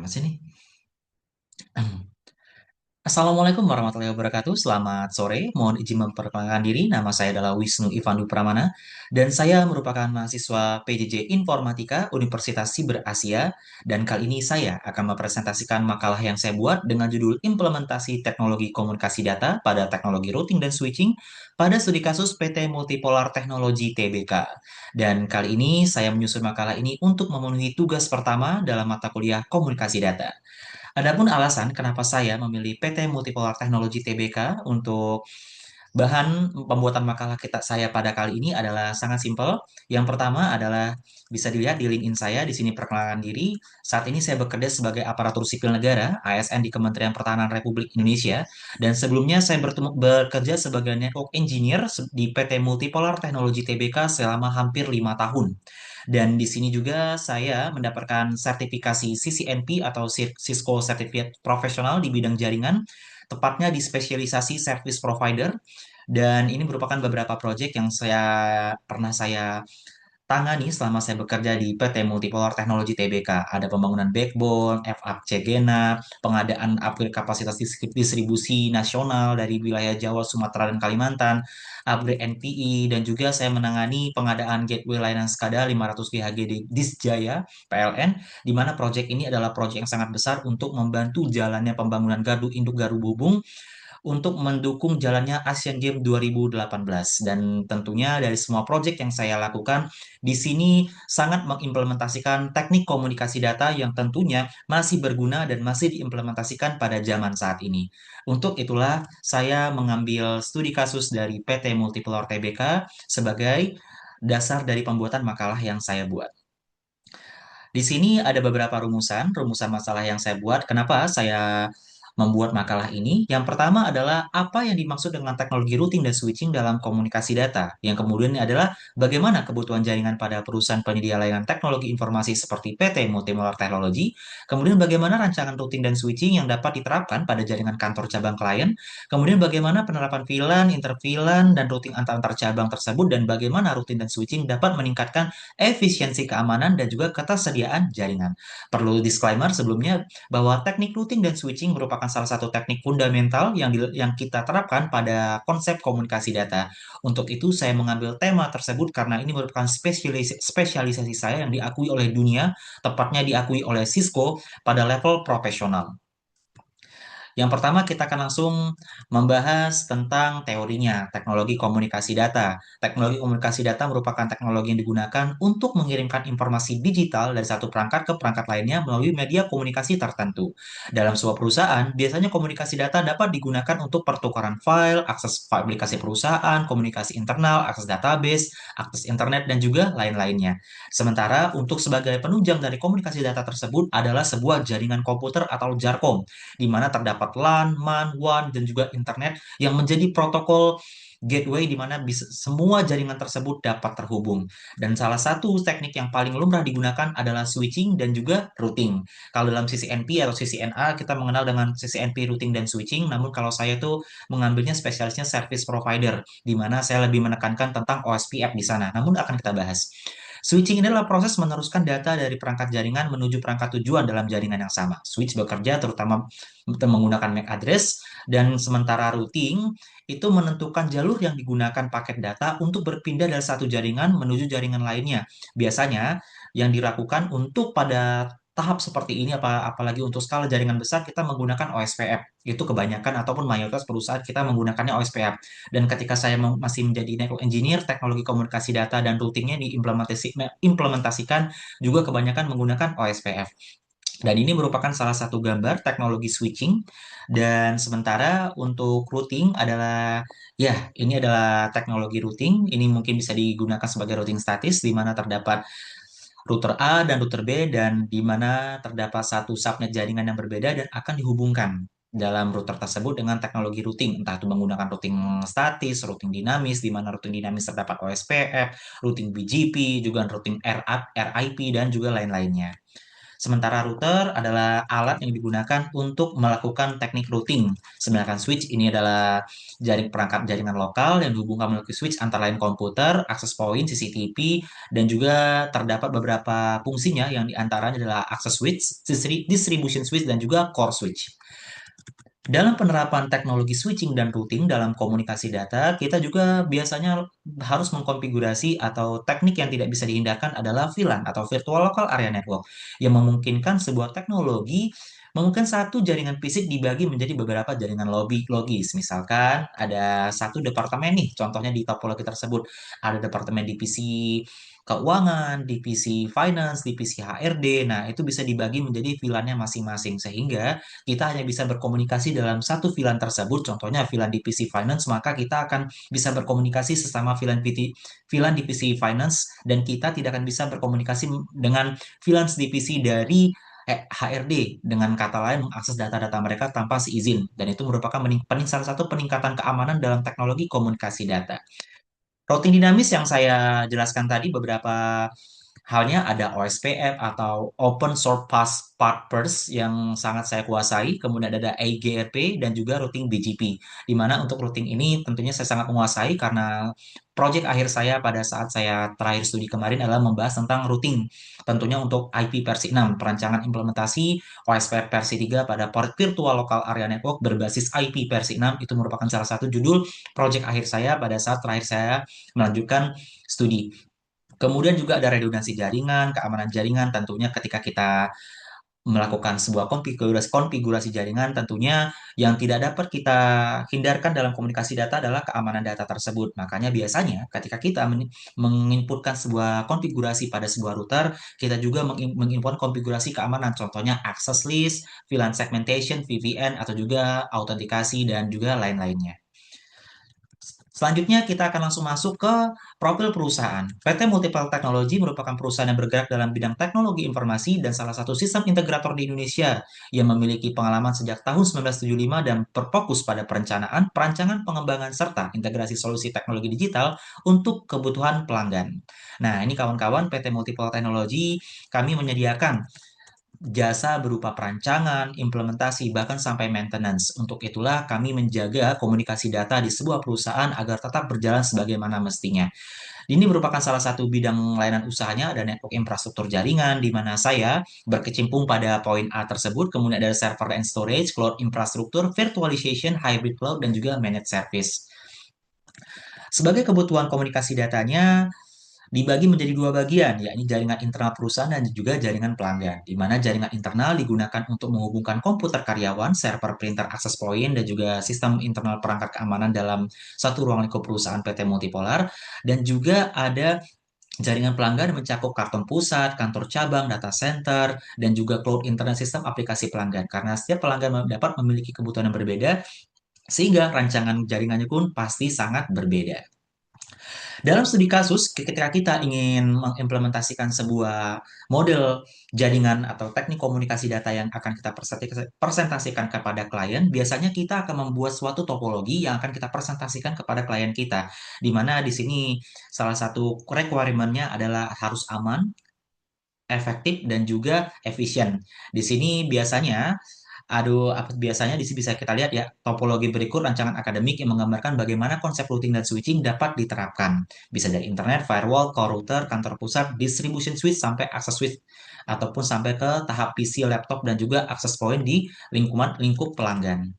Masih nih. Assalamualaikum warahmatullahi wabarakatuh. Selamat sore. Mohon izin memperkenalkan diri. Nama saya adalah Wisnu Ivandu Pramana dan saya merupakan mahasiswa PJJ Informatika Universitas Siber Asia. Dan kali ini saya akan mempresentasikan makalah yang saya buat dengan judul Implementasi Teknologi Komunikasi Data pada Teknologi Routing dan Switching pada studi kasus PT Multipolar Technology Tbk. Dan kali ini saya menyusun makalah ini untuk memenuhi tugas pertama dalam mata kuliah Komunikasi Data. Adapun alasan kenapa saya memilih PT Multipolar Technology Tbk untuk bahan pembuatan makalah saya pada kali ini adalah sangat simpel. Yang pertama adalah bisa dilihat di LinkedIn saya, di sini perkenalan diri. Saat ini saya bekerja sebagai aparatur sipil negara, ASN di Kementerian Pertahanan Republik Indonesia. Dan sebelumnya saya bekerja sebagai network engineer di PT Multipolar Technology Tbk selama hampir 5 tahun. Dan di sini juga saya mendapatkan sertifikasi CCNP atau Cisco Certificate Professional di bidang jaringan, tepatnya di spesialisasi service provider. Dan ini merupakan beberapa proyek yang saya tangani selama saya bekerja di PT Multipolar Technology Tbk. Ada pembangunan backbone, FAC Gena, pengadaan upgrade kapasitas distribusi nasional dari wilayah Jawa, Sumatera, dan Kalimantan, upgrade NPI, dan juga saya menangani pengadaan gateway layanan SCADA 500 GHG di Disjaya PLN, di mana proyek ini adalah proyek yang sangat besar untuk membantu jalannya pembangunan gardu induk gardu hubung untuk mendukung jalannya Asian Games 2018. Dan tentunya dari semua proyek yang saya lakukan, di sini sangat mengimplementasikan teknik komunikasi data yang tentunya masih berguna dan masih diimplementasikan pada zaman saat ini. Untuk itulah saya mengambil studi kasus dari PT Multipolar Tbk sebagai dasar dari pembuatan makalah yang saya buat. Di sini ada beberapa rumusan masalah yang saya buat. Kenapa saya membuat makalah ini? Yang pertama adalah apa yang dimaksud dengan teknologi routing dan switching dalam komunikasi data. Yang kemudian adalah bagaimana kebutuhan jaringan pada perusahaan penyedia layanan teknologi informasi seperti PT Multipolar Technology. Kemudian bagaimana rancangan routing dan switching yang dapat diterapkan pada jaringan kantor cabang klien. Kemudian bagaimana penerapan VLAN, interVLAN, dan routing antar cabang tersebut. Dan bagaimana routing dan switching dapat meningkatkan efisiensi keamanan, dan juga ketersediaan jaringan. Perlu disclaimer sebelumnya bahwa teknik routing dan switching merupakan salah satu teknik fundamental yang kita terapkan pada konsep komunikasi data. Untuk itu saya mengambil tema tersebut karena ini merupakan spesialisasi saya yang diakui oleh dunia, tepatnya diakui oleh Cisco pada level profesional. Yang pertama, kita akan langsung membahas tentang teorinya, teknologi komunikasi data. Teknologi komunikasi data merupakan teknologi yang digunakan untuk mengirimkan informasi digital dari satu perangkat ke perangkat lainnya melalui media komunikasi tertentu. Dalam sebuah perusahaan, biasanya komunikasi data dapat digunakan untuk pertukaran file, akses aplikasi perusahaan, komunikasi internal, akses database, akses internet, dan juga lain-lainnya. Sementara untuk sebagai penunjang dari komunikasi data tersebut adalah sebuah jaringan komputer atau JARCOM, di mana terdapat LAN, MAN, WAN, dan juga internet yang menjadi protokol gateway di mana semua jaringan tersebut dapat terhubung. Dan salah satu teknik yang paling lumrah digunakan adalah switching dan juga routing. Kalau dalam CCNP atau CCNA kita mengenal dengan CCNP routing dan switching, namun kalau saya tuh mengambilnya spesialisnya service provider, di mana saya lebih menekankan tentang OSPF di sana. Namun akan kita bahas. Switching ini adalah proses meneruskan data dari perangkat jaringan menuju perangkat tujuan dalam jaringan yang sama. Switch bekerja terutama menggunakan MAC address, dan sementara routing itu menentukan jalur yang digunakan paket data untuk berpindah dari satu jaringan menuju jaringan lainnya. Biasanya yang dilakukan untuk pada tahap seperti ini, apalagi untuk skala jaringan besar, kita menggunakan OSPF. Itu kebanyakan ataupun mayoritas perusahaan kita menggunakannya OSPF. Dan ketika saya masih menjadi network engineer, teknologi komunikasi data dan routingnya diimplementasikan juga kebanyakan menggunakan OSPF. Dan ini merupakan salah satu gambar teknologi switching. Dan sementara untuk routing adalah, ya, ini adalah teknologi routing. Ini mungkin bisa digunakan sebagai routing statis, di mana terdapat router A dan router B, dan di mana terdapat satu subnet jaringan yang berbeda dan akan dihubungkan dalam router tersebut dengan teknologi routing, entah itu menggunakan routing statis, routing dinamis, di mana routing dinamis terdapat OSPF, routing BGP, juga routing RIP, dan juga lain-lainnya. Sementara router adalah alat yang digunakan untuk melakukan teknik routing. Sedangkan switch ini adalah perangkat jaringan lokal yang dihubungkan melalui switch antara lain komputer, access point, CCTV, dan juga terdapat beberapa fungsinya yang diantaranya adalah access switch, distribution switch, dan juga core switch. Dalam penerapan teknologi switching dan routing dalam komunikasi data, kita juga biasanya harus mengkonfigurasi atau teknik yang tidak bisa dihindarkan adalah VLAN atau Virtual Local Area Network yang memungkinkan sebuah teknologi memungkinkan satu jaringan fisik dibagi menjadi beberapa jaringan logis. Misalkan ada satu departemen nih, contohnya di topologi tersebut ada departemen divisi keuangan, divisi finance, divisi HRD. Nah, itu bisa dibagi menjadi VLAN-nya masing-masing sehingga kita hanya bisa berkomunikasi dalam satu VLAN tersebut, contohnya VLAN divisi finance, maka kita akan bisa berkomunikasi sesama VLAN divisi finance dan kita tidak akan bisa berkomunikasi dengan VLAN divisi dari HRD, dengan kata lain mengakses data-data mereka tanpa seizin, dan itu merupakan salah satu peningkatan keamanan dalam teknologi komunikasi data. Routing dinamis yang saya jelaskan tadi beberapa halnya ada OSPF atau Open Source Purpose yang sangat saya kuasai, kemudian ada AGRP dan juga routing BGP. Di mana untuk routing ini tentunya saya sangat menguasai karena proyek akhir saya pada saat saya terakhir studi kemarin adalah membahas tentang routing. Tentunya untuk IP versi 6, perancangan implementasi OSPF versi 3 pada port Virtual Local Area Network berbasis IP versi 6 itu merupakan salah satu judul proyek akhir saya pada saat terakhir saya melanjutkan studi. Kemudian juga ada redundansi jaringan, keamanan jaringan tentunya ketika kita melakukan sebuah konfigurasi jaringan tentunya yang tidak dapat kita hindarkan dalam komunikasi data adalah keamanan data tersebut. Makanya biasanya ketika kita menginputkan sebuah konfigurasi pada sebuah router, kita juga menginput konfigurasi keamanan, contohnya access list, VLAN segmentation, VPN, atau juga autentikasi dan juga lain-lainnya. Selanjutnya kita akan langsung masuk ke profil perusahaan. PT Multiple Technology merupakan perusahaan yang bergerak dalam bidang teknologi informasi dan salah satu sistem integrator di Indonesia yang memiliki pengalaman sejak tahun 1975 dan berfokus pada perencanaan, perancangan, pengembangan, serta integrasi solusi teknologi digital untuk kebutuhan pelanggan. Nah, ini kawan-kawan PT Multiple Technology, kami menyediakan jasa berupa perancangan, implementasi, bahkan sampai maintenance. Untuk itulah kami menjaga komunikasi data di sebuah perusahaan agar tetap berjalan sebagaimana mestinya. Ini merupakan salah satu bidang layanan usahanya, ada network infrastruktur jaringan, di mana saya berkecimpung pada poin A tersebut, kemudian ada server and storage, cloud infrastruktur, virtualization, hybrid cloud, dan juga managed service. Sebagai kebutuhan komunikasi datanya, dibagi menjadi dua bagian, yakni jaringan internal perusahaan dan juga jaringan pelanggan, di mana jaringan internal digunakan untuk menghubungkan komputer karyawan, server, printer, access point, dan juga sistem internal perangkat keamanan dalam satu ruang lingkup perusahaan PT Multipolar, dan juga ada jaringan pelanggan mencakup kantor pusat, kantor cabang, data center, dan juga cloud internet sistem aplikasi pelanggan, karena setiap pelanggan dapat memiliki kebutuhan yang berbeda, sehingga rancangan jaringannya pun pasti sangat berbeda. Dalam studi kasus, ketika kita ingin mengimplementasikan sebuah model jaringan atau teknik komunikasi data yang akan kita presentasikan kepada klien, biasanya kita akan membuat suatu topologi yang akan kita presentasikan kepada klien kita. Di mana di sini salah satu requirement-nya adalah harus aman, efektif, dan juga efisien. Di sini biasanya biasanya di sini bisa kita lihat ya, topologi berikut rancangan akademik yang menggambarkan bagaimana konsep routing dan switching dapat diterapkan. Bisa dari internet, firewall, core router, kantor pusat, distribution switch, sampai access switch, ataupun sampai ke tahap PC, laptop, dan juga access point di lingkup pelanggan.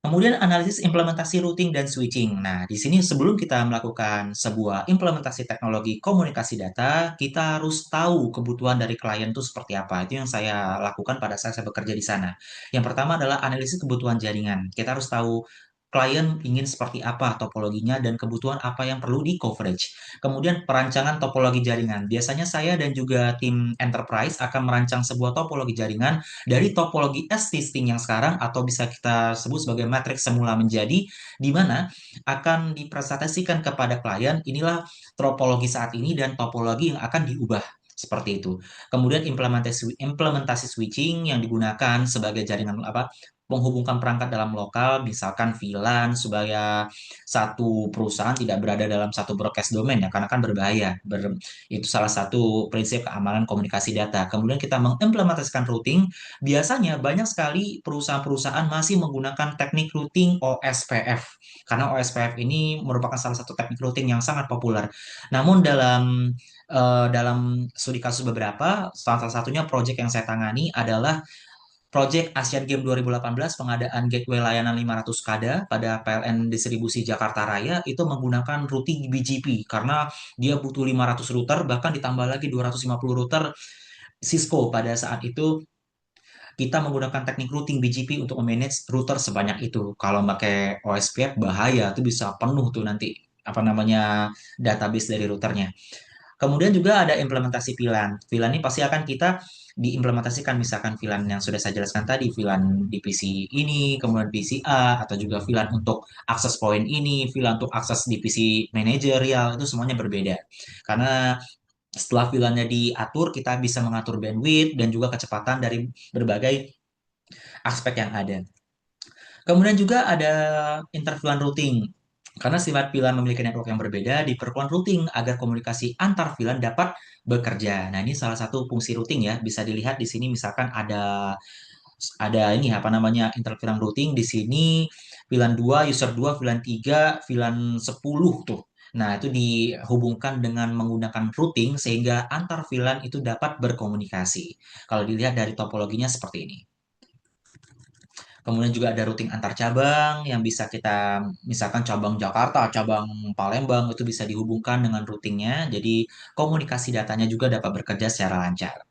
Kemudian analisis implementasi routing dan switching. Nah, di sini sebelum kita melakukan sebuah implementasi teknologi komunikasi data, kita harus tahu kebutuhan dari klien itu seperti apa. Itu yang saya lakukan pada saat saya bekerja di sana. Yang pertama adalah analisis kebutuhan jaringan. Kita harus tahu klien ingin seperti apa topologinya dan kebutuhan apa yang perlu di coverage. Kemudian perancangan topologi jaringan. Biasanya saya dan juga tim enterprise akan merancang sebuah topologi jaringan dari topologi existing yang sekarang atau bisa kita sebut sebagai matriks semula menjadi, di mana akan dipresentasikan kepada klien inilah topologi saat ini dan topologi yang akan diubah seperti itu. Kemudian implementasi switching yang digunakan sebagai jaringan menghubungkan perangkat dalam lokal, misalkan VLAN, supaya satu perusahaan tidak berada dalam satu broadcast domain ya, karena kan berbahaya. Itu salah satu prinsip keamanan komunikasi data. Kemudian kita mengimplementasikan routing, biasanya banyak sekali perusahaan-perusahaan masih menggunakan teknik routing OSPF, karena OSPF ini merupakan salah satu teknik routing yang sangat populer. Namun dalam studi kasus beberapa, salah satunya proyek yang saya tangani adalah proyek Asian Games 2018 pengadaan gateway layanan 500 kada pada PLN Distribusi Jakarta Raya itu menggunakan routing BGP karena dia butuh 500 router bahkan ditambah lagi 250 router Cisco. Pada saat itu kita menggunakan teknik routing BGP untuk memanage router sebanyak itu. Kalau pakai OSPF bahaya, itu bisa penuh tuh nanti apa namanya database dari routernya. Kemudian juga ada implementasi VLAN. VLAN ini pasti akan kita diimplementasikan, misalkan VLAN yang sudah saya jelaskan tadi, VLAN di PC ini, kemudian PC A, atau juga VLAN untuk akses point ini, VLAN untuk akses di PC manajerial, itu semuanya berbeda. Karena setelah VLAN-nya diatur, kita bisa mengatur bandwidth dan juga kecepatan dari berbagai aspek yang ada. Kemudian juga ada interVLAN routing. Karena sifat VLAN memiliki network yang berbeda, diperlukan routing agar komunikasi antar VLAN dapat bekerja. Nah, ini salah satu fungsi routing ya. Bisa dilihat di sini misalkan ada ini apa namanya interVLAN routing di sini VLAN 2, user 2, VLAN 3, VLAN 10 tuh. Nah, itu dihubungkan dengan menggunakan routing sehingga antar VLAN itu dapat berkomunikasi. Kalau dilihat dari topologinya seperti ini. Kemudian juga ada routing antar cabang yang bisa kita, misalkan cabang Jakarta, cabang Palembang itu bisa dihubungkan dengan routingnya. Jadi komunikasi datanya juga dapat bekerja secara lancar.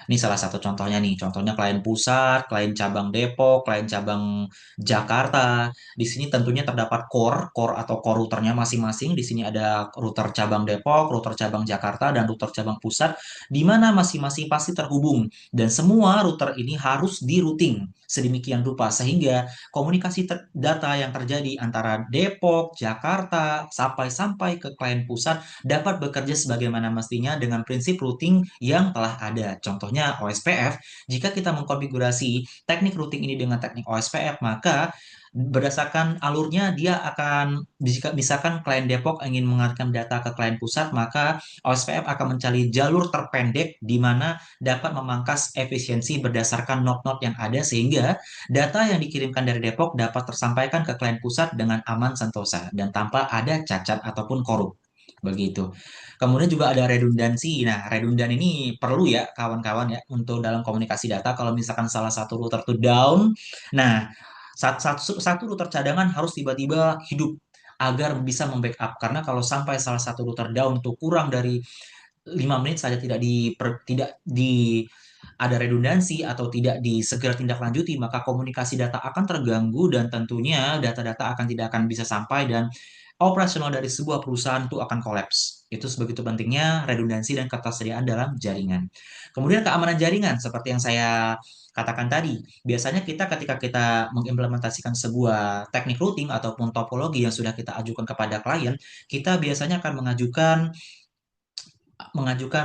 Ini salah satu contohnya nih. Contohnya klien pusat, klien cabang Depok, klien cabang Jakarta. Di sini tentunya terdapat core atau core routernya masing-masing. Di sini ada router cabang Depok, router cabang Jakarta, dan router cabang pusat, di mana masing-masing pasti terhubung. Dan semua router ini harus di routing sedemikian rupa sehingga komunikasi data yang terjadi antara Depok, Jakarta, sampai ke klien pusat dapat bekerja sebagaimana mestinya dengan prinsip routing yang telah ada. Contohnya OSPF, jika kita mengkonfigurasi teknik routing ini dengan teknik OSPF, maka berdasarkan alurnya dia akan, jika misalkan klien Depok ingin mengarahkan data ke klien pusat, maka OSPF akan mencari jalur terpendek di mana dapat memangkas efisiensi berdasarkan node-node yang ada sehingga data yang dikirimkan dari Depok dapat tersampaikan ke klien pusat dengan aman sentosa dan tanpa ada cacat ataupun korup. Begitu. Kemudian juga ada redundansi. Nah, redundan ini perlu ya kawan-kawan ya untuk dalam komunikasi data. Kalau misalkan salah satu router itu down, nah satu router cadangan harus tiba-tiba hidup agar bisa membackup. Karena kalau sampai salah satu router down untuk kurang dari 5 menit saja tidak di ada redundansi atau tidak disegera tindak lanjuti, maka komunikasi data akan terganggu dan tentunya data-data tidak akan bisa sampai dan operasional dari sebuah perusahaan itu akan kolaps. Itu sebegitu pentingnya redundansi dan ketersediaan dalam jaringan. Kemudian keamanan jaringan seperti yang saya katakan tadi, biasanya kita ketika kita mengimplementasikan sebuah teknik routing ataupun topologi yang sudah kita ajukan kepada klien, kita biasanya akan mengajukan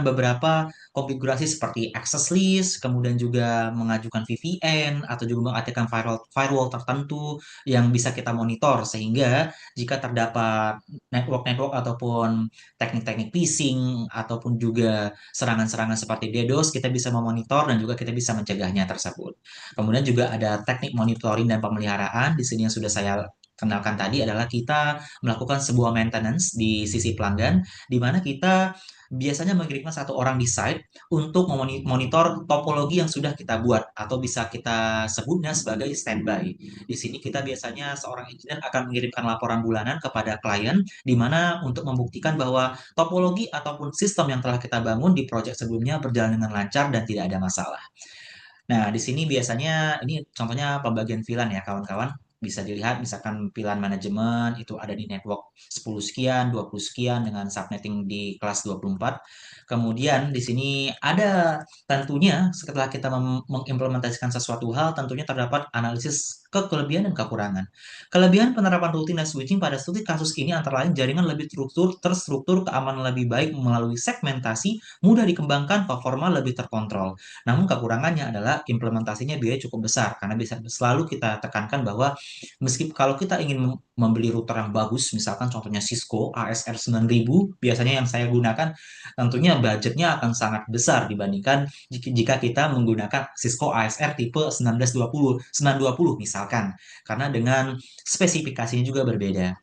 beberapa konfigurasi seperti access list, kemudian juga mengajukan VPN atau juga mengaktifkan firewall tertentu yang bisa kita monitor sehingga jika terdapat network-network ataupun teknik-teknik phishing ataupun juga serangan-serangan seperti DDoS, kita bisa memonitor dan juga kita bisa mencegahnya tersebut. Kemudian juga ada teknik monitoring dan pemeliharaan. Di sini yang sudah saya kenalkan tadi adalah kita melakukan sebuah maintenance di sisi pelanggan, di mana kita biasanya mengirimkan satu orang di site untuk memonitor topologi yang sudah kita buat atau bisa kita sebutnya sebagai standby. Di sini kita biasanya seorang engineer akan mengirimkan laporan bulanan kepada klien di mana untuk membuktikan bahwa topologi ataupun sistem yang telah kita bangun di proyek sebelumnya berjalan dengan lancar dan tidak ada masalah. Nah, di sini biasanya ini contohnya pembagian VLAN ya kawan-kawan. Bisa dilihat misalkan VLAN manajemen itu ada di network 10 sekian, 20 sekian dengan subnetting di kelas 24. Kemudian di sini ada tentunya setelah kita mengimplementasikan sesuatu hal tentunya terdapat analisis ke kelebihan dan kekurangan. Kelebihan penerapan rutin dan switching pada studi kasus ini antara lain jaringan lebih terstruktur, keamanan lebih baik melalui segmentasi, mudah dikembangkan, performa lebih terkontrol. Namun kekurangannya adalah implementasinya biaya cukup besar karena bisa selalu kita tekankan bahwa kalau kita ingin membeli router yang bagus, misalkan contohnya Cisco ASR 9000, biasanya yang saya gunakan, tentunya budgetnya akan sangat besar dibandingkan jika kita menggunakan Cisco ASR tipe 1920 misalkan, karena dengan spesifikasinya juga berbeda.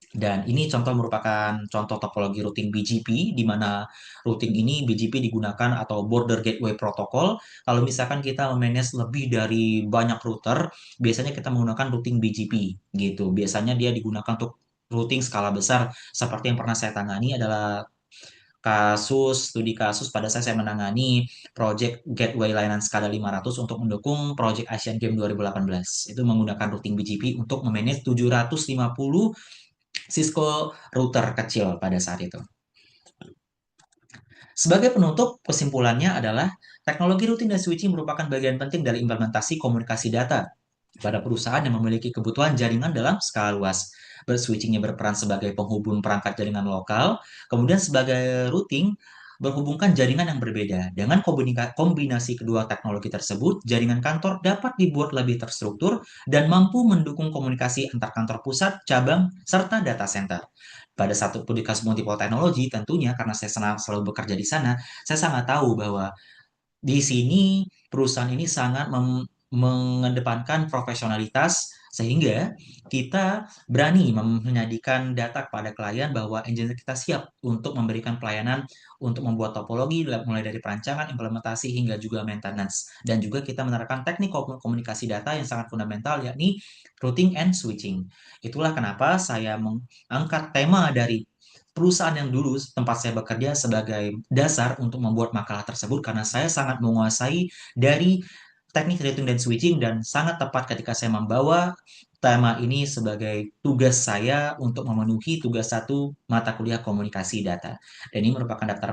Dan ini contoh merupakan contoh topologi routing BGP, di mana routing ini BGP digunakan atau Border Gateway Protocol. Kalau misalkan kita memanage lebih dari banyak router, biasanya kita menggunakan routing BGP gitu. Biasanya dia digunakan untuk routing skala besar. Seperti yang pernah saya tangani adalah studi kasus pada saya menangani project Gateway layanan skala 500 untuk mendukung project Asian Games 2018. Itu menggunakan routing BGP untuk memanage 750 Cisco router kecil pada saat itu. Sebagai penutup, kesimpulannya adalah teknologi routing dan switching merupakan bagian penting dari implementasi komunikasi data pada perusahaan yang memiliki kebutuhan jaringan dalam skala luas. Switchingnya berperan sebagai penghubung perangkat jaringan lokal, kemudian sebagai routing berhubungkan jaringan yang berbeda. Dengan kombinasi kedua teknologi tersebut, jaringan kantor dapat dibuat lebih terstruktur dan mampu mendukung komunikasi antar kantor pusat, cabang, serta data center. Pada satu kasus multiple teknologi, tentunya karena saya selalu bekerja di sana, saya sangat tahu bahwa di sini perusahaan ini sangat mengedepankan profesionalitas sehingga kita berani menyajikan data kepada klien bahwa engineer kita siap untuk memberikan pelayanan untuk membuat topologi mulai dari perancangan, implementasi hingga juga maintenance. Dan juga kita menerapkan teknik komunikasi data yang sangat fundamental yakni routing and switching. Itulah kenapa saya mengangkat tema dari perusahaan yang dulu tempat saya bekerja sebagai dasar untuk membuat makalah tersebut karena saya sangat menguasai dari teknik routing dan switching dan sangat tepat ketika saya membawa tema ini sebagai tugas saya untuk memenuhi tugas satu mata kuliah komunikasi data. Dan ini merupakan daftar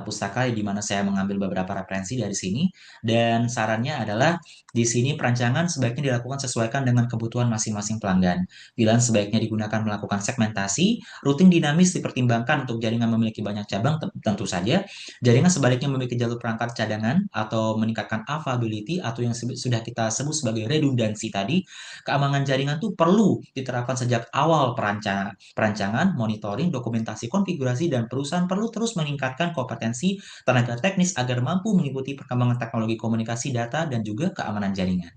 pustaka di mana saya mengambil beberapa referensi dari sini dan sarannya adalah di sini perancangan sebaiknya dilakukan sesuaikan dengan kebutuhan masing-masing pelanggan. Pilihan sebaiknya digunakan melakukan segmentasi, routing dinamis dipertimbangkan untuk jaringan memiliki banyak cabang tentu saja. Jaringan sebaliknya memiliki jalur perangkat cadangan atau meningkatkan availability atau yang sudah kita sebut sebagai redundansi tadi. Keamanan jaringan itu perlu diterapkan sejak awal perancangan, monitoring, dokumentasi konfigurasi dan perusahaan perlu terus meningkatkan kompetensi tenaga teknis agar mampu mengikuti perkembangan teknologi komunikasi data dan juga keamanan jaringan.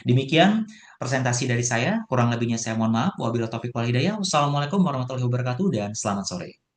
Demikian presentasi dari saya, kurang lebihnya saya mohon maaf. Wabillahi taufiq wal hidayah. Wassalamualaikum warahmatullahi wabarakatuh dan selamat sore.